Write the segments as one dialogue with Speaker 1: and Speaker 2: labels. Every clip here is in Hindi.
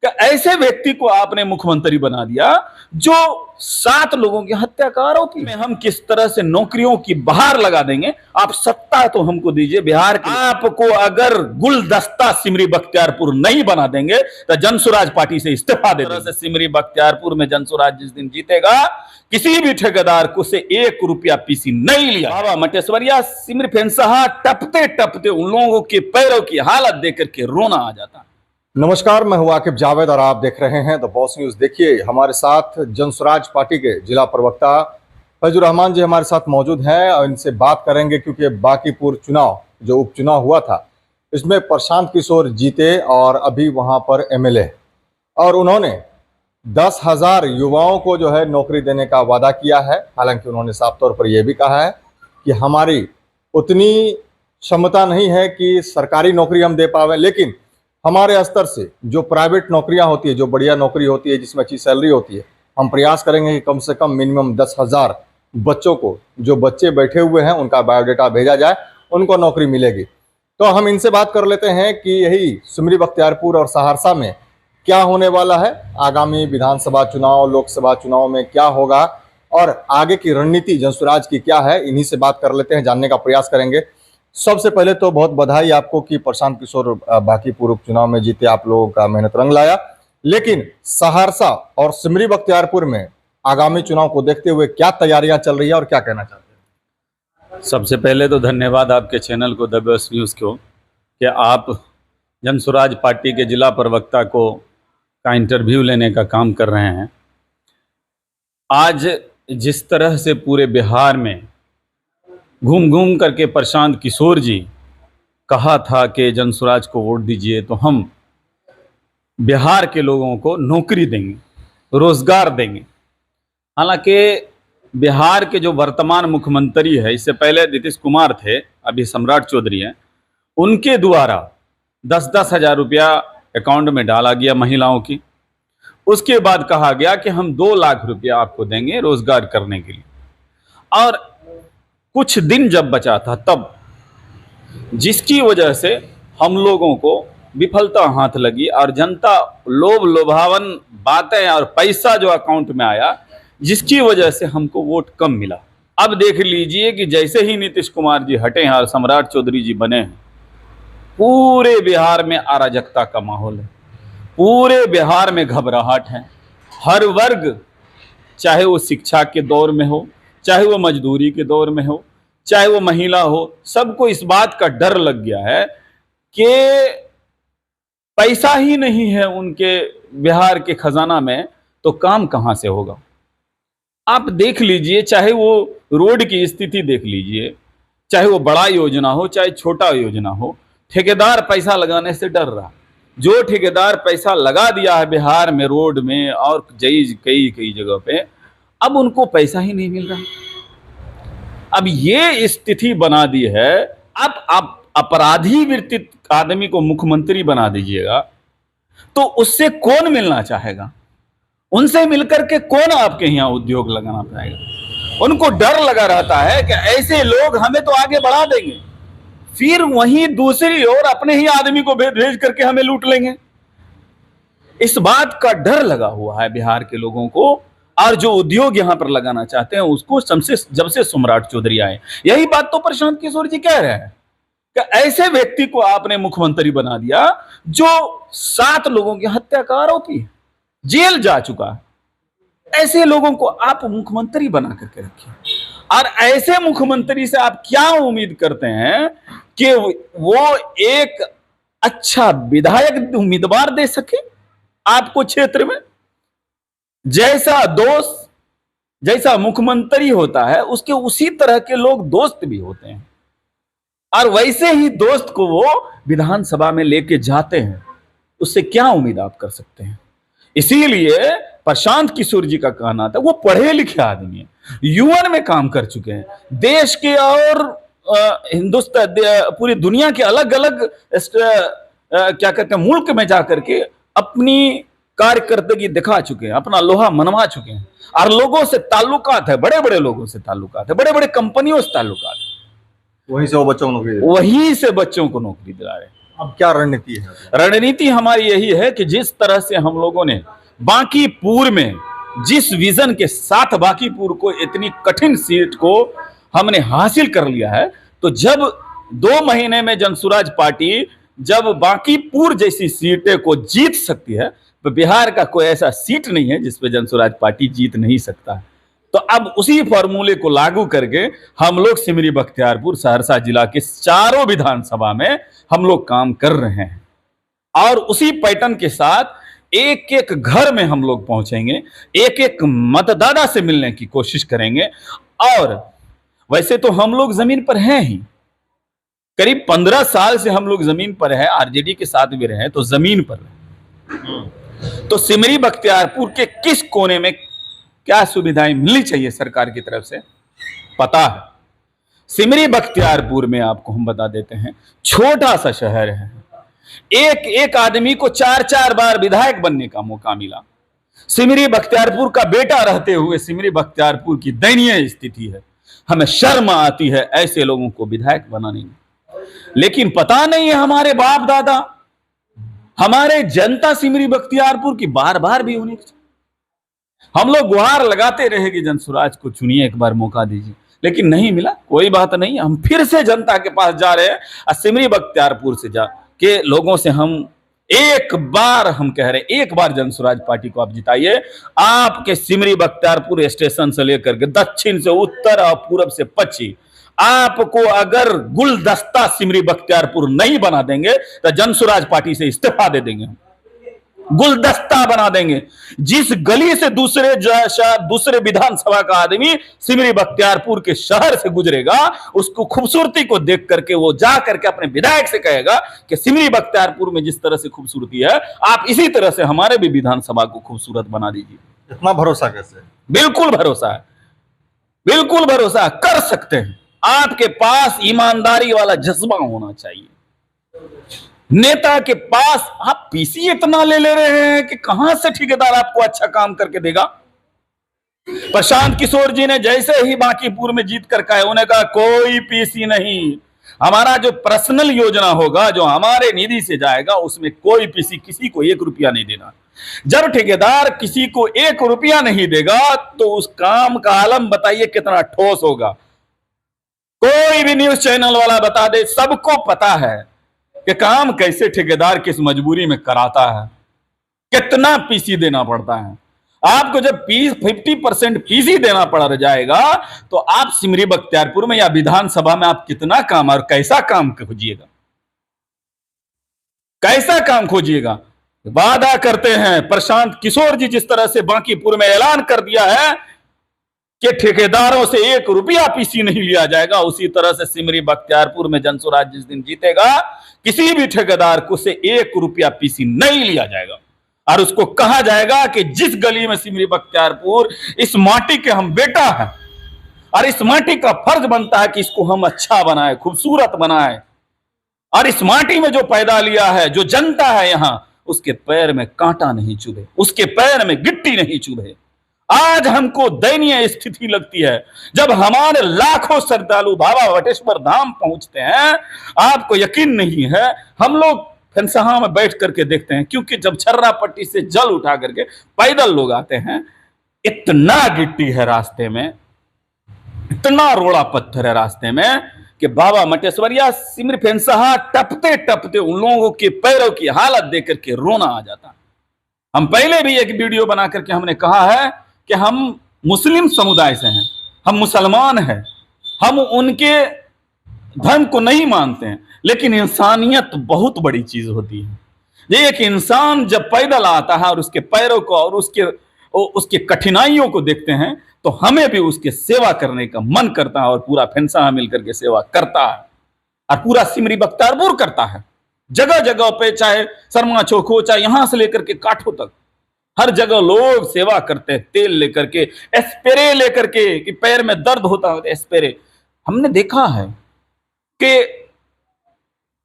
Speaker 1: कि ऐसे व्यक्ति को आपने मुख्यमंत्री बना दिया जो 7 लोगों की हत्या का आरोपी है। हम किस तरह से नौकरियों की बहार लगा देंगे। आप सत्ता तो हमको दीजिए बिहार के। आपको अगर गुलदस्ता सिमरी बख्तियारपुर नहीं बना देंगे तो जनसुराज पार्टी से इस्तीफा दे देंगे। सिमरी बख्तियारपुर में जनसुराज जिस दिन जीतेगा किसी भी ठेकेदार को से 1 रुपया पीसी नहीं लिया। बाबा मटेश्वरिया सिमरी फेंसहा टपते टपते उन लोगों के पैरों की हालत देख करके रोना आ जाता।
Speaker 2: नमस्कार, मैं हूं आकिब जावेद और आप देख रहे हैं द बॉस न्यूज। देखिए, हमारे साथ जनसुराज पार्टी के जिला प्रवक्ता फैजुर रहमान जी हमारे साथ मौजूद हैं और इनसे बात करेंगे क्योंकि बांकीपुर चुनाव जो उपचुनाव हुआ था इसमें प्रशांत किशोर जीते और अभी वहां पर एमएलए और उन्होंने 10,000 युवाओं को जो है नौकरी देने का वादा किया है। हालांकि उन्होंने साफ तौर पर यह भी कहा है कि हमारी उतनी क्षमता नहीं है कि सरकारी नौकरी हम दे पावे, लेकिन हमारे स्तर से जो प्राइवेट नौकरियां होती है, जो बढ़िया नौकरी होती है, जिसमें अच्छी सैलरी होती है, हम प्रयास करेंगे कि कम से कम मिनिमम 10,000 बच्चों को, जो बच्चे बैठे हुए हैं उनका बायोडाटा भेजा जाए, उनको नौकरी मिलेगी। तो हम इनसे बात कर लेते हैं कि यही सिमरी बख्तियारपुर और सहरसा में क्या होने वाला है, आगामी विधानसभा चुनाव, लोकसभा चुनाव में क्या होगा और आगे की रणनीति जनसुराज की क्या है, इन्हीं से बात कर लेते हैं, जानने का प्रयास करेंगे। सबसे पहले तो बहुत बधाई आपको कि प्रशांत किशोर बांकीपुर उपचुनाव में जीते, आप लोगों का मेहनत रंग लाया। लेकिन सहरसा और सिमरी बख्तियारपुर में आगामी चुनाव को देखते हुए क्या तैयारियां चल रही है और क्या कहना चाहते हैं?
Speaker 1: सबसे पहले तो धन्यवाद आपके चैनल को, द बॉस न्यूज़ को, कि आप जनसुराज पार्टी के जिला प्रवक्ता का इंटरव्यू लेने का काम कर रहे हैं। आज जिस तरह से पूरे बिहार में घूम घूम करके प्रशांत किशोर जी कहा था कि जनसुराज को वोट दीजिए तो हम बिहार के लोगों को नौकरी देंगे, रोजगार देंगे। हालांकि बिहार के जो वर्तमान मुख्यमंत्री है, इससे पहले नीतीश कुमार थे, अभी सम्राट चौधरी हैं, उनके द्वारा 10-10 हज़ार रुपया अकाउंट में डाला गया महिलाओं की। उसके बाद कहा गया कि हम 2 लाख रुपया आपको देंगे रोजगार करने के लिए। और कुछ दिन जब बचा था तब, जिसकी वजह से हम लोगों को विफलता हाथ लगी और जनता लोभ लोभावन बातें और पैसा जो अकाउंट में आया, जिसकी वजह से हमको वोट कम मिला। अब देख लीजिए कि जैसे ही नीतीश कुमार जी हटे हैं और सम्राट चौधरी जी बने हैं, पूरे बिहार में अराजकता का माहौल है, पूरे बिहार में घबराहट है। हर वर्ग, चाहे वो शिक्षा के दौर में हो, चाहे वो मजदूरी के दौर में हो, चाहे वो महिला हो, सबको इस बात का डर लग गया है कि पैसा ही नहीं है उनके बिहार के खजाना में तो काम कहां से होगा। आप देख लीजिए, चाहे वो रोड की स्थिति देख लीजिए, चाहे वो बड़ा योजना हो चाहे छोटा योजना हो, ठेकेदार पैसा लगाने से डर रहा। जो ठेकेदार पैसा लगा दिया है बिहार में रोड में और कई जगह पे, अब उनको पैसा ही नहीं मिल रहा। अब ये स्थिति बना दी है। अब आप अपराधी वृत्ति आदमी को मुख्यमंत्री बना दीजिएगा तो उससे कौन मिलना चाहेगा? उनसे मिलकर के कौन आपके यहाँ उद्योग लगाना चाहेगा? उनको डर लगा रहता है कि ऐसे लोग हमें तो आगे बढ़ा देंगे, फिर वहीं दूसरी ओर अपने ही आदमी को भेज करके हमें लूट लेंगे। इस बात का डर लगा हुआ है बिहार के लोगों को, और जो उद्योग यहां पर लगाना चाहते हैं उसको जब से सम्राट चौधरी आए, यही बात तो प्रशांत किशोर जी कह रहे हैं कि ऐसे व्यक्ति को आपने मुख्यमंत्री बना दिया जो 7 लोगों की हत्या का आरोपी है, जेल जा चुका है। ऐसे लोगों को आप मुख्यमंत्री बना करके रखिए, और ऐसे मुख्यमंत्री से आप क्या उम्मीद करते हैं कि वो एक अच्छा विधायक उम्मीदवार दे सके आपको क्षेत्र में? जैसा दोस्त, जैसा मुख्यमंत्री होता है, उसके उसी तरह के लोग दोस्त भी होते हैं, और वैसे ही दोस्त को वो विधानसभा में लेके जाते हैं। उससे क्या उम्मीद आप कर सकते हैं? इसीलिए प्रशांत किशोर जी का कहना था, वो पढ़े लिखे आदमी है, यूएन में काम कर चुके हैं, देश के और हिंदुस्तान पूरी दुनिया के अलग अलग क्या कहते हैं मुल्क में जाकर के अपनी कार्यकर्तगी दिखा चुके हैं, अपना लोहा मनवा चुके हैं, और लोगों से ताल्लुकात है, बड़े बड़े लोगों से ताल्लुकात है, बड़े बड़े कंपनियों से ताल्लुकात है।
Speaker 2: वहीं से वो बच्चों को नौकरी
Speaker 1: वहीं से बच्चों को नौकरी दिला रहे हैं।
Speaker 2: अब क्या रणनीति है?
Speaker 1: रणनीति हमारी यही है कि जिस तरह से हम लोगों ने बांकीपुर में जिस विजन के साथ बांकीपुर को इतनी कठिन सीट को हमने हासिल कर लिया है, तो जब 2 महीने में जनसुराज पार्टी जब बांकीपुर जैसी सीटें को जीत सकती है, तो बिहार का कोई ऐसा सीट नहीं है जिस पे जनसुराज पार्टी जीत नहीं सकता है। तो अब उसी फॉर्मूले को लागू करके हम लोग सिमरी बख्तियारपुर सहरसा जिला के चारों विधानसभा में हम लोग काम कर रहे हैं, और उसी पैटर्न के साथ एक एक घर में हम लोग पहुंचेंगे, एक एक मतदाता से मिलने की कोशिश करेंगे। और वैसे तो हम लोग जमीन पर हैं ही, करीब 15 साल से हम लोग जमीन पर है, आरजेडी के साथ भी रहे तो जमीन पर रहे। तो सिमरी बख्तियारपुर के किस कोने में क्या सुविधाएं मिलनी चाहिए सरकार की तरफ से पता है। सिमरी बख्तियारपुर में आपको हम बता देते हैं, छोटा सा शहर है, एक एक आदमी को 4-4 बार विधायक बनने का मौका मिला। सिमरी बख्तियारपुर का बेटा रहते हुए सिमरी बख्तियारपुर की दयनीय स्थिति है। हमें शर्म आती है ऐसे लोगों को विधायक बनाने में, लेकिन पता नहीं है हमारे बाप दादा, हमारे जनता सिमरी बख्तियारपुर की बार बार भी होनी चाहिए। हम लोग गुहार लगाते रहे कि जनसुराज को चुनिए, एक बार मौका दीजिए, लेकिन नहीं मिला। कोई बात नहीं, हम फिर से जनता के पास जा रहे हैं। सिमरी बख्तियारपुर से जा के लोगों से हम एक बार हम कह रहे हैं, एक बार जनसुराज पार्टी को आप जिताइए। आपके सिमरी बख्तियारपुर स्टेशन से लेकर के दक्षिण से उत्तर और पूरब से पश्चिम, आपको अगर गुलदस्ता सिमरी बख्तियारपुर नहीं बना देंगे तो जनसुराज पार्टी से इस्तीफा दे देंगे, गुलदस्ता बना देंगे। जिस गली से दूसरे विधानसभा का आदमी सिमरी बख्तियारपुर के शहर से गुजरेगा, उसको खूबसूरती को देख करके वो जा करके अपने विधायक से कहेगा कि सिमरी बख्तियारपुर में जिस तरह से खूबसूरती है, आप इसी तरह से हमारे भी विधानसभा को खूबसूरत बना दीजिए।
Speaker 2: इतना भरोसा कैसे?
Speaker 1: बिल्कुल भरोसा है, बिल्कुल भरोसा कर सकते हैं। आपके पास ईमानदारी वाला जज्बा होना चाहिए। नेता के पास आप पीसी इतना ले रहे हैं कि कहां से ठेकेदार आपको अच्छा काम करके देगा। प्रशांत किशोर जी ने जैसे ही बांकीपुर में जीत कर कहा, उन्होंने कहा कोई पीसी नहीं, हमारा जो पर्सनल योजना होगा, जो हमारे निधि से जाएगा, उसमें कोई पीसी, किसी को 1 रुपया नहीं देना। जब ठेकेदार किसी को 1 रुपया नहीं देगा तो उस काम का आलम बताइए कितना ठोस होगा। कोई भी न्यूज चैनल वाला बता दे, सबको पता है कि काम कैसे ठेकेदार किस मजबूरी में कराता है, कितना पीसी देना पड़ता है। आपको जब 50% पीसी देना पड़ जाएगा तो आप सिमरी बख्तियारपुर में या विधानसभा में आप कितना काम और कैसा काम खोजिएगा, कैसा काम खोजिएगा। वादा करते हैं प्रशांत किशोर जी, जिस तरह से बांकीपुर में ऐलान कर दिया है कि ठेकेदारों से 1 रुपया पीसी नहीं लिया जाएगा, उसी तरह से सिमरी बख्तियारपुर में जनसुराज जिस दिन जीतेगा, किसी भी ठेकेदार को से 1 रुपया पीसी नहीं लिया जाएगा। और उसको कहा जाएगा कि जिस गली में सिमरी बख्तियारपुर, इस माटी के हम बेटा हैं और इस माटी का फर्ज बनता है कि इसको हम अच्छा बनाए, खूबसूरत बनाए, और इस माटी में जो पैदा लिया है, जो जनता है यहां, उसके पैर में कांटा नहीं चुभे, उसके पैर में गिट्टी नहीं चुभे। आज हमको दयनीय स्थिति लगती है जब हमारे लाखों श्रद्धालु बाबा वटेश्वर धाम पहुंचते हैं। आपको यकीन नहीं है, हम लोग फंसहा में बैठ करके देखते हैं, क्योंकि जब छर्रा पट्टी से जल उठा करके पैदल लोग आते हैं, इतना गिट्टी है रास्ते में, इतना रोड़ा पत्थर है रास्ते में कि बाबा मटेश्वर या सिमरी फंसहा टपते टपते उन लोगों के पैरों की हालत देख करके रोना आ जाता। हम पहले भी एक वीडियो बना करके हमने कहा है कि हम मुस्लिम समुदाय से हैं, हम मुसलमान हैं, हम उनके धर्म को नहीं मानते हैं, लेकिन इंसानियत बहुत बड़ी चीज होती है। एक इंसान जब पैदल आता है और उसके पैरों को और उसके कठिनाइयों को देखते हैं, तो हमें भी उसके सेवा करने का मन करता है, और पूरा फंसा मिलकर के सेवा करता है, और पूरा सिमरी बख्तियारपुर करता है। जगह जगह पे, चाहे शर्मा चौक हो, चाहे यहां से लेकर के काठों तक, हर जगह लोग सेवा करते हैं, तेल लेकर के, स्प्रे लेकर के, कि पैर में दर्द होता है स्प्रे। हमने देखा है कि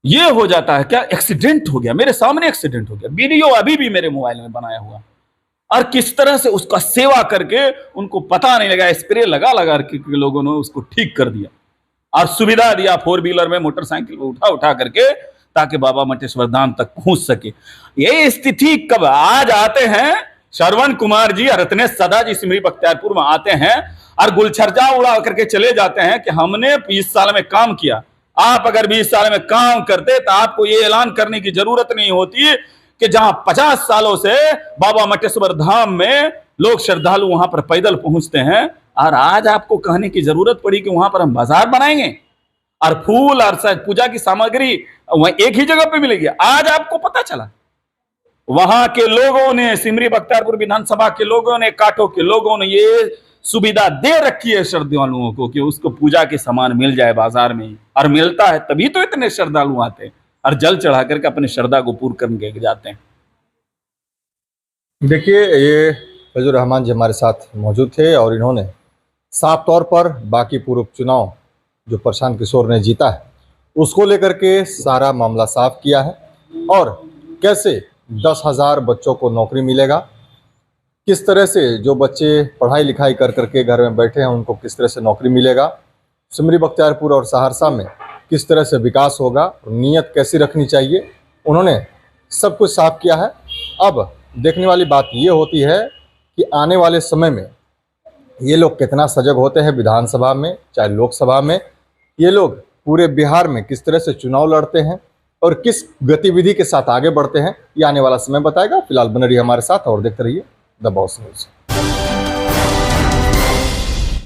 Speaker 1: ये हो जाता है, क्या एक्सीडेंट हो गया, मेरे सामने एक्सीडेंट हो गया, वीडियो अभी भी मेरे मोबाइल में बनाया हुआ, और किस तरह से उसका सेवा करके उनको पता नहीं लगा, स्प्रे लगा लगा के लोगों ने उसको ठीक कर दिया और सुविधा दिया। 4 व्हीलर में, मोटरसाइकिल में उठा उठा करके ताकि बाबा मटेश्वर धाम तक पहुंच सके। ये स्थिति कब आज आते हैं श्रवण कुमार जी और रत्नेश सदा जी सिमरी बख्तियारपुर में आते हैं और गुलछर्जा उड़ा करके चले जाते हैं कि हमने 20 साल में काम किया। आप अगर 20 साल में काम करते तो आपको ये ऐलान करने की जरूरत नहीं होती कि जहां 50 सालों से बाबा मटेश्वर धाम में लोग श्रद्धालु वहां पर पैदल पहुंचते हैं, और आज आपको कहने की जरूरत पड़ी कि वहां पर हम बाजार बनाएंगे और फूल और पूजा की सामग्री वहीं एक ही जगह पे मिलेगी। आज आपको पता चला, वहां के लोगों ने, सिमरी बख्तियारपुर विधानसभा के लोगों ने, काठों के लोगों ने ये सुविधा दे रखी है श्रद्धालुओं को कि उसको पूजा के सामान मिल जाए बाजार में, और मिलता है तभी तो इतने श्रद्धालु आते हैं और जल चढ़ा करके अपनी श्रद्धा को पूर्ण करके जाते हैं।
Speaker 2: देखिए, ये फैजुर रहमान जी हमारे साथ मौजूद थे और इन्होंने साफ तौर पर बांकीपुर उपचुनाव जो प्रशांत किशोर ने जीता है उसको लेकर के सारा मामला साफ किया है, और कैसे 10,000 बच्चों को नौकरी मिलेगा, किस तरह से जो बच्चे पढ़ाई लिखाई कर करके घर में बैठे हैं उनको किस तरह से नौकरी मिलेगा, सिमरी बख्तियारपुर और सहरसा में किस तरह से विकास होगा, नीयत कैसी रखनी चाहिए, उन्होंने सब कुछ साफ किया है। अब देखने वाली बात ये होती है कि आने वाले समय में ये लोग कितना सजग होते हैं विधानसभा में चाहे लोकसभा में, ये लोग पूरे बिहार में किस तरह से चुनाव लड़ते हैं और किस गतिविधि के साथ आगे बढ़ते हैं, ये आने वाला समय बताएगा। फिलहाल बने रहिए हमारे साथ और देखते रहिए द बॉस न्यूज़।